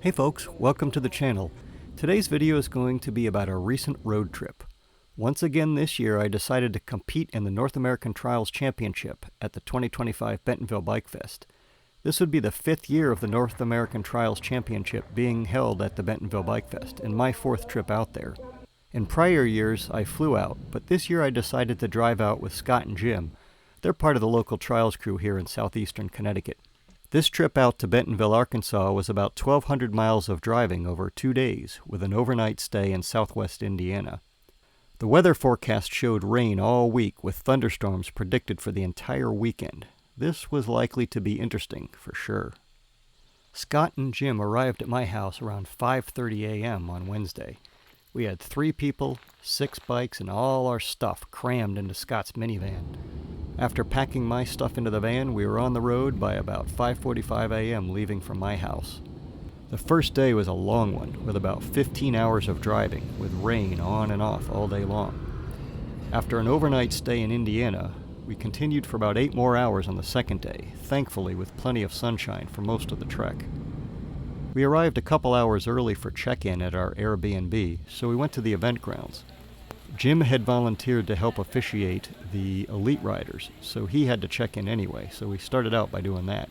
Hey folks, welcome to the channel. Today's video is going to be about a recent road trip. Once again this year I decided to compete in the North American Trials Championship at the 2025 Bentonville Bike Fest. This would be the 5th year of the North American Trials Championship being held at the Bentonville Bike Fest, and my 4th trip out there. In prior years I flew out, but this year I decided to drive out with Scott and Jim. They're part of the local trials crew here in southeastern Connecticut. This trip out to Bentonville, Arkansas was about 1,200 miles of driving over 2 days, with an overnight stay in southwest Indiana. The weather forecast showed rain all week, with thunderstorms predicted for the entire weekend. This was likely to be interesting, for sure. Scott and Jim arrived at my house around 5:30 a.m. on Wednesday. We had 3 people, 6 bikes, and all our stuff crammed into Scott's minivan. After packing my stuff into the van, we were on the road by about 5:45 a.m. leaving from my house. The first day was a long one, with about 15 hours of driving, with rain on and off all day long. After an overnight stay in Indiana, we continued for about 8 more hours on the second day, thankfully with plenty of sunshine for most of the trek. We arrived a couple hours early for check-in at our Airbnb, so we went to the event grounds. Jim had volunteered to help officiate the elite riders, so he had to check in anyway, so we started out by doing that.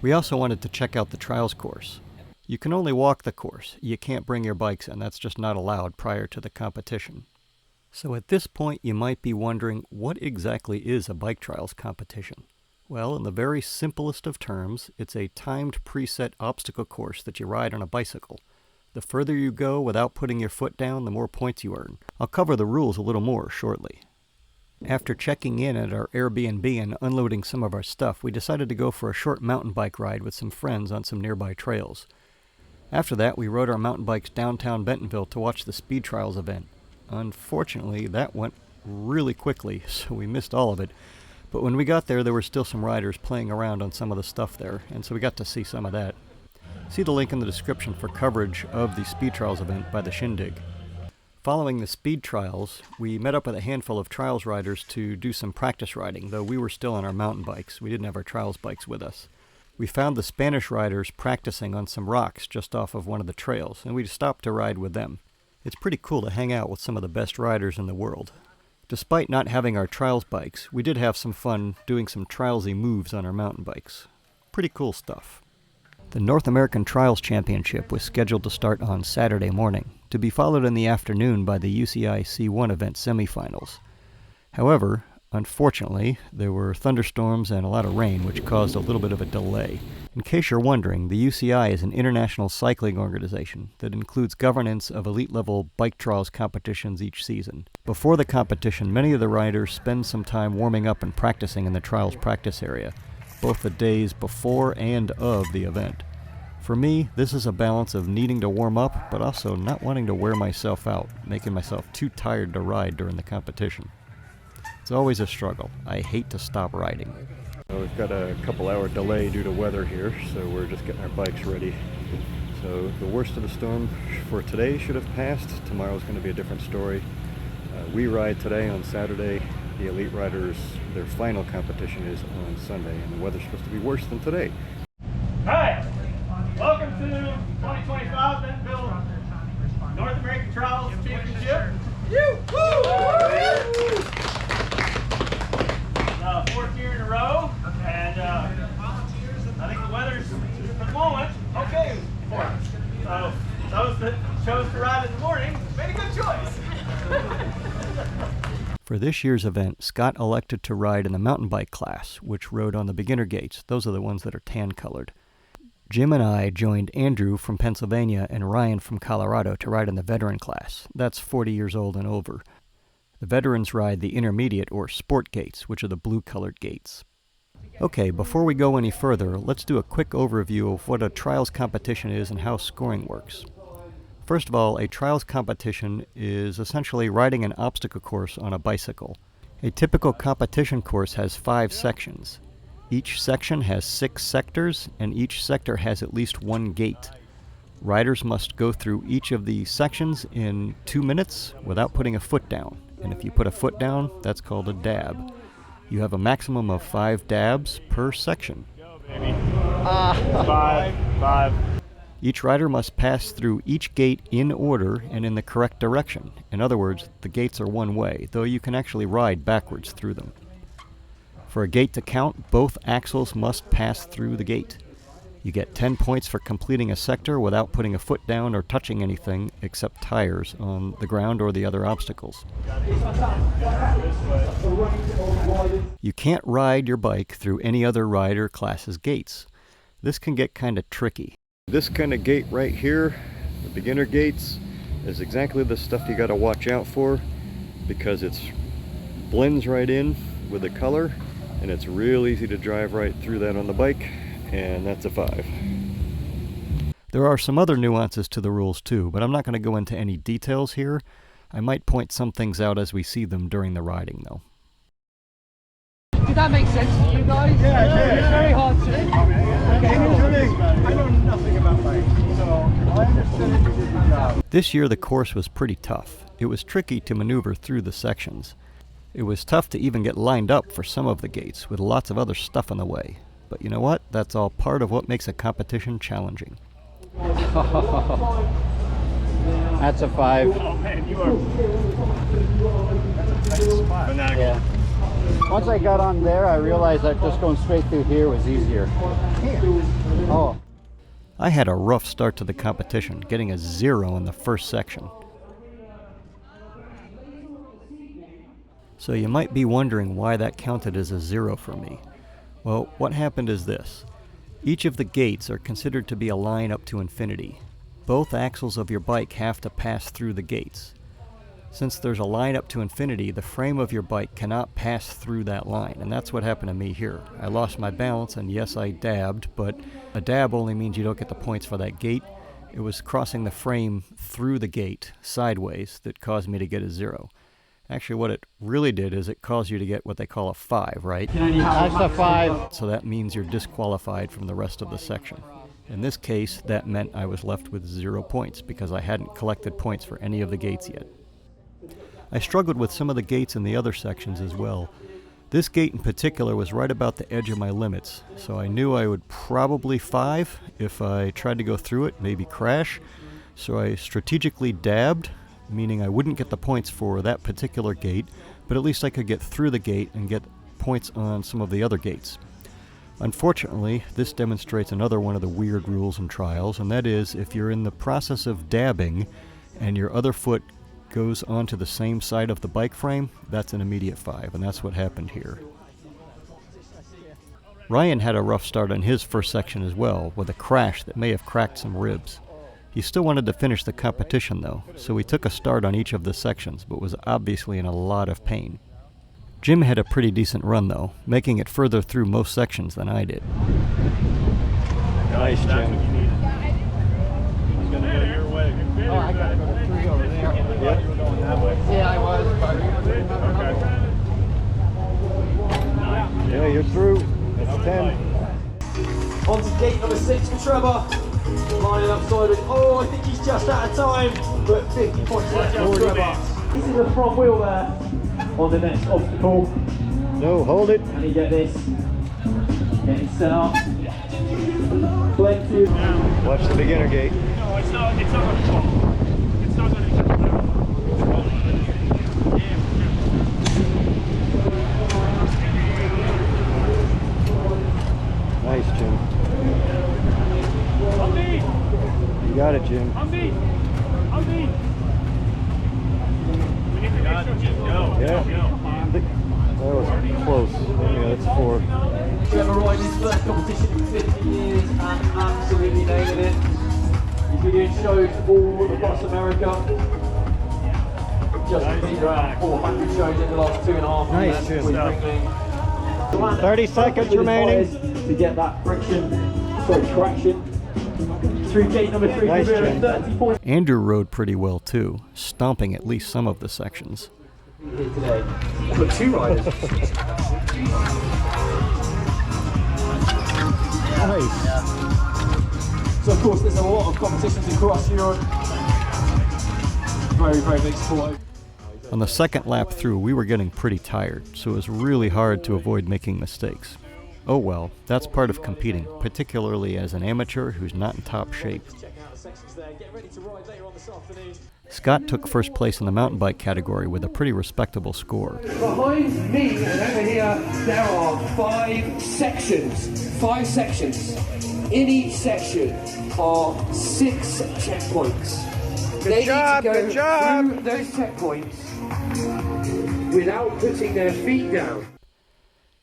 We also wanted to check out the trials course. You can only walk the course. You can't bring your bikes in. That's just not allowed prior to the competition. So at this point you might be wondering, what exactly is a bike trials competition? Well, in the very simplest of terms, it's a timed preset obstacle course that you ride on a bicycle. The further you go without putting your foot down, the more points you earn. I'll cover the rules a little more shortly. After checking in at our Airbnb and unloading some of our stuff, we decided to go for a short mountain bike ride with some friends on some nearby trails. After that, we rode our mountain bikes downtown Bentonville to watch the speed trials event. Unfortunately, that went really quickly, so we missed all of it. But when we got there were still some riders playing around on some of the stuff there, and so we got to see some of that. See the link in the description for coverage of the speed trials event by the Shindig. Following the speed trials, we met up with a handful of trials riders to do some practice riding, though we were still on our mountain bikes. We didn't have our trials bikes with us. We found the Spanish riders practicing on some rocks just off of one of the trails, and we stopped to ride with them. It's pretty cool to hang out with some of the best riders in the world. Despite not having our trials bikes, we did have some fun doing some trialsy moves on our mountain bikes. Pretty cool stuff. The North American Trials Championship was scheduled to start on Saturday morning, to be followed in the afternoon by the UCI C1 event semifinals. However, unfortunately, there were thunderstorms and a lot of rain, which caused a little bit of a delay. In case you're wondering, the UCI is an international cycling organization that includes governance of elite-level bike trials competitions each season. Before the competition, many of the riders spend some time warming up and practicing in the trials practice area, both the days before and of the event. For me, this is a balance of needing to warm up, but also not wanting to wear myself out, making myself too tired to ride during the competition. It's always a struggle. I hate to stop riding. We've got a couple hour delay due to weather here, so we're just getting our bikes ready. So the worst of the storm for today should have passed. Tomorrow's going to be a different story. We ride today on Saturday. The elite riders, their final competition is on Sunday, and the weather's supposed to be worse than today. Alright, welcome to 2025 Bentonville North American Trials Championship. Fourth year in a row, and I think the weather's, for the moment, okay for us. So those that chose to ride in the morning made a good choice. For this year's event, Scott elected to ride in the mountain bike class, which rode on the beginner gates. Those are the ones that are tan-colored. Jim and I joined Andrew from Pennsylvania and Ryan from Colorado to ride in the veteran class. That's 40 years old and over. The veterans ride the intermediate or sport gates, which are the blue-colored gates. Okay, before we go any further, let's do a quick overview of what a trials competition is and how scoring works. First of all, a trials competition is essentially riding an obstacle course on a bicycle. A typical competition course has 5 sections. Each section has 6 sectors, and each sector has at least 1 gate. Riders must go through each of the sections in 2 minutes without putting a foot down. And if you put a foot down, that's called a dab. You have a maximum of 5 dabs per section. Go, baby. 5. Each rider must pass through each gate in order and in the correct direction. In other words, the gates are one way, though you can actually ride backwards through them. For a gate to count, both axles must pass through the gate. You get 10 points for completing a sector without putting a foot down or touching anything except tires on the ground or the other obstacles. You can't ride your bike through any other rider class's gates. This can get kind of tricky. This kind of gate right here, the beginner gates, is exactly the stuff you got to watch out for because it blends right in with the color and it's real easy to drive right through that on the bike. And that's a 5. There are some other nuances to the rules too, but I'm not going to go into any details here. I might point some things out as we see them during the riding though. Did that make sense to you guys? Yeah. It's very hard to... I know nothing about bikes, so I understood it. This year the course was pretty tough. It was tricky to maneuver through the sections. It was tough to even get lined up for some of the gates with lots of other stuff in the way. But you know what? That's all part of what makes a competition challenging. That's a 5. Oh man, you are. That's a tight spot. Yeah. Once I got on there, I realized that just going straight through here was easier. Oh. I had a rough start to the competition, getting a 0 in the first section. So you might be wondering why that counted as a 0 for me. Well, what happened is this. Each of the gates are considered to be a line up to infinity. Both axles of your bike have to pass through the gates. Since there's a line up to infinity, the frame of your bike cannot pass through that line, and that's what happened to me here. I lost my balance, and yes, I dabbed, but a dab only means you don't get the points for that gate. It was crossing the frame through the gate, sideways, that caused me to get a 0. Actually, what it really did is it caused you to get what they call a 5, right? That's a 5. So that means you're disqualified from the rest of the section. In this case, that meant I was left with 0 points because I hadn't collected points for any of the gates yet. I struggled with some of the gates in the other sections as well. This gate in particular was right about the edge of my limits, so I knew I would probably 5 if I tried to go through it, maybe crash. So I strategically dabbed, meaning I wouldn't get the points for that particular gate, but at least I could get through the gate and get points on some of the other gates. Unfortunately, this demonstrates another one of the weird rules in trials, and that is if you're in the process of dabbing and your other foot goes onto the same side of the bike frame, that's an immediate 5, and that's what happened here. Ryan had a rough start on his first section as well, with a crash that may have cracked some ribs. He still wanted to finish the competition though, so he took a start on each of the sections, but was obviously in a lot of pain. Jim had a pretty decent run though, making it further through most sections than I did. Nice, Jim. He's gonna go your way. Oh, I gotta go to 3 over there. Yep. You were going that way. Yeah, I was. Okay. Yeah, you're through. That's 10. On to gate number 6 for Trevor. Lining up side with, oh, I think he's just out of time, but 50 points left for Trevor. This is the front wheel there on the next obstacle. No, hold it. And you get this. Get it set up. Plenty. Watch the beginner gate. No, it's not going to fall. It's not going to fall. Nice, Jim. You got it, Jim. On me. We need to make sure Jim go. Yeah. That was close. Yeah, that's 4. Trevor riding his first competition in 50 years and absolutely nailing it. His video shows all across America. Just completed around 400 shows in the last 2.5 Nice, years. Jim. 30 seconds remaining. To get that traction. Through gate number 3, Nice, Jim. 30 points. Andrew rode pretty well too, stomping at least some of the sections. Here today. I've got 2 riders. Nice. So of course there's a lot of competitions across Europe. Very, very big sport. On the second lap through, we were getting pretty tired, so it was really hard to avoid making mistakes. Oh well, that's part of competing, particularly as an amateur who's not in top shape. sections there. Get ready to ride later on this afternoon. Scott took first place in the mountain bike category with a pretty respectable score. Behind me and over here, there are 5 sections. 5 sections. In each section are 6 checkpoints. They need to go through those checkpoints without putting their feet down.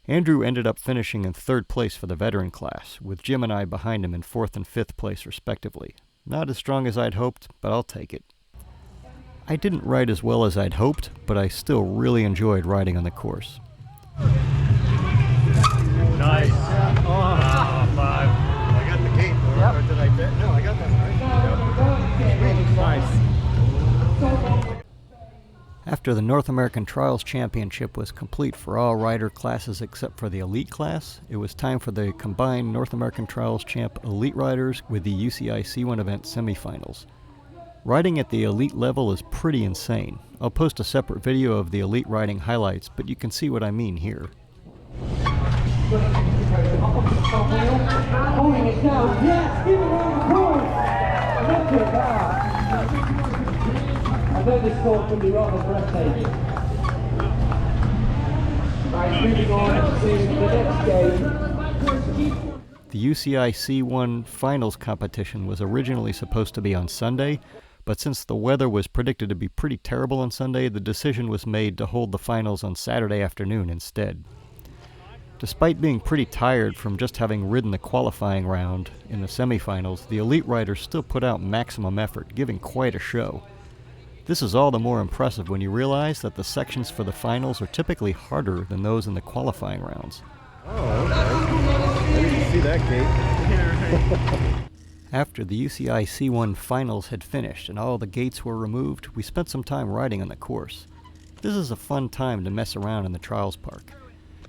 Andrew ended up finishing in 3rd place for the veteran class, with Jim and I behind him in 4th and 5th place respectively. Not as strong as I'd hoped, but I'll take it. I didn't ride as well as I'd hoped, but I still really enjoyed riding on the course. Nice. Oh, 5. I got the gate. Yep. Or did I? No, I got that right. Nice. After the North American Trials Championship was complete for all rider classes except for the Elite class, it was time for the combined North American Trials Champ Elite riders with the UCI C1 event semifinals. Riding at the Elite level is pretty insane. I'll post a separate video of the Elite riding highlights, but you can see what I mean here. Holding it down. Yes, give it around the corner. Look at that. I know this score can be rather breathtaking. Right, moving on to the next game. The UCI C1 finals competition was originally supposed to be on Sunday, but since the weather was predicted to be pretty terrible on Sunday, the decision was made to hold the finals on Saturday afternoon instead. Despite being pretty tired from just having ridden the qualifying round in the semifinals, the Elite riders still put out maximum effort, giving quite a show. This is all the more impressive when you realize that the sections for the finals are typically harder than those in the qualifying rounds. Oh, okay. I didn't see that gate. After the UCI C1 finals had finished and all the gates were removed, we spent some time riding on the course. This is a fun time to mess around in the Trials Park.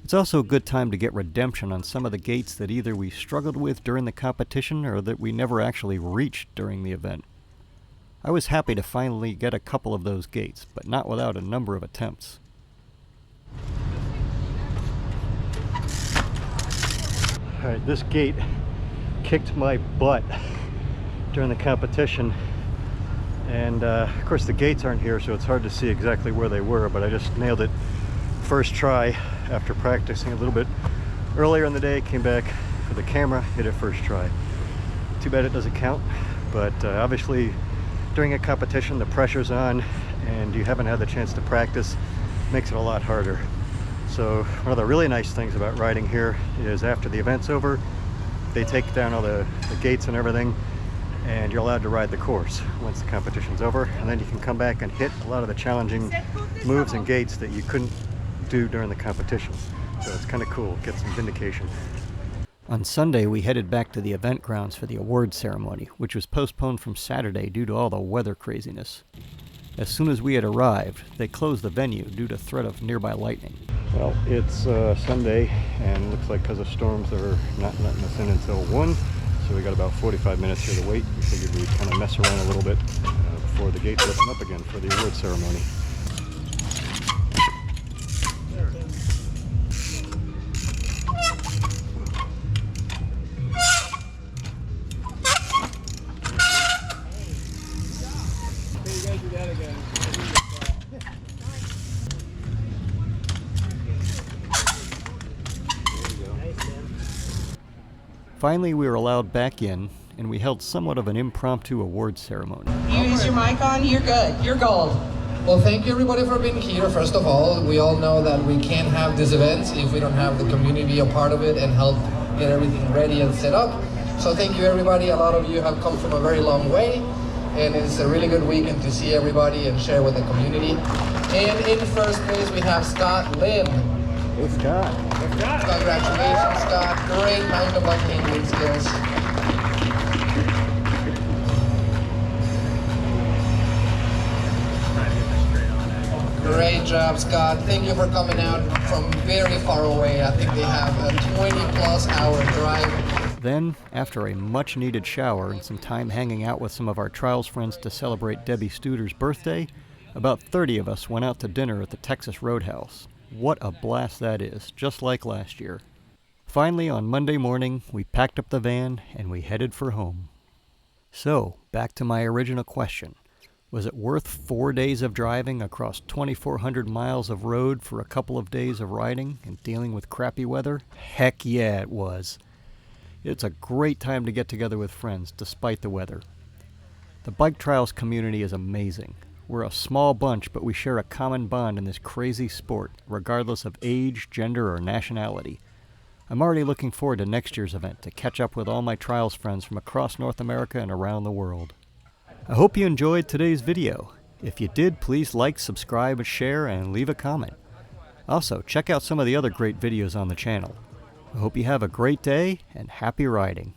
It's also a good time to get redemption on some of the gates that either we struggled with during the competition or that we never actually reached during the event. I was happy to finally get a couple of those gates, but not without a number of attempts. Alright, this gate kicked my butt during the competition, and of course the gates aren't here, so it's hard to see exactly where they were, but I just nailed it first try after practicing a little bit earlier in the day. Came back for the camera, hit it first try. Too bad it doesn't count, but obviously during a competition the pressure's on and you haven't had the chance to practice. Makes it a lot harder. So one of the really nice things about riding here is after the event's over, they take down all the gates and everything, and you're allowed to ride the course once the competition's over, and then you can come back and hit a lot of the challenging moves and gates that you couldn't do during the competition. So it's kind of cool, get some vindication. On Sunday, we headed back to the event grounds for the award ceremony, which was postponed from Saturday due to all the weather craziness. As soon as we had arrived, they closed the venue due to threat of nearby lightning. Well, it's Sunday, and it looks like because of storms they're not letting us in until 1, so we got about 45 minutes here to wait. We figured we'd kind of mess around a little bit before the gates open up again for the award ceremony. Finally, we were allowed back in, and we held somewhat of an impromptu award ceremony. You use your mic on, you're good. You're gold. Well, thank you everybody for being here. First of all, we all know that we can't have this event if we don't have the community a part of it and help get everything ready and set up. So thank you everybody. A lot of you have come from a very long way, and it's a really good weekend to see everybody and share with the community. And in first place we have Scott Lynn. Hey Scott. Congratulations, Scott. Great mountain bike handling skills. Great job, Scott. Thank you for coming out from very far away. I think they have a 20+ hour drive. Then, after a much-needed shower and some time hanging out with some of our trials friends to celebrate Debbie Studer's birthday, about 30 of us went out to dinner at the Texas Roadhouse. What a blast that is, just like last year. Finally, on Monday morning, we packed up the van and we headed for home. So, back to my original question. Was it worth 4 days of driving across 2,400 miles of road for a couple of days of riding and dealing with crappy weather? Heck yeah, it was. It's a great time to get together with friends, despite the weather. The bike trials community is amazing. We're a small bunch, but we share a common bond in this crazy sport, regardless of age, gender, or nationality. I'm already looking forward to next year's event to catch up with all my trials friends from across North America and around the world. I hope you enjoyed today's video. If you did, please like, subscribe, share, and leave a comment. Also, check out some of the other great videos on the channel. I hope you have a great day and happy riding.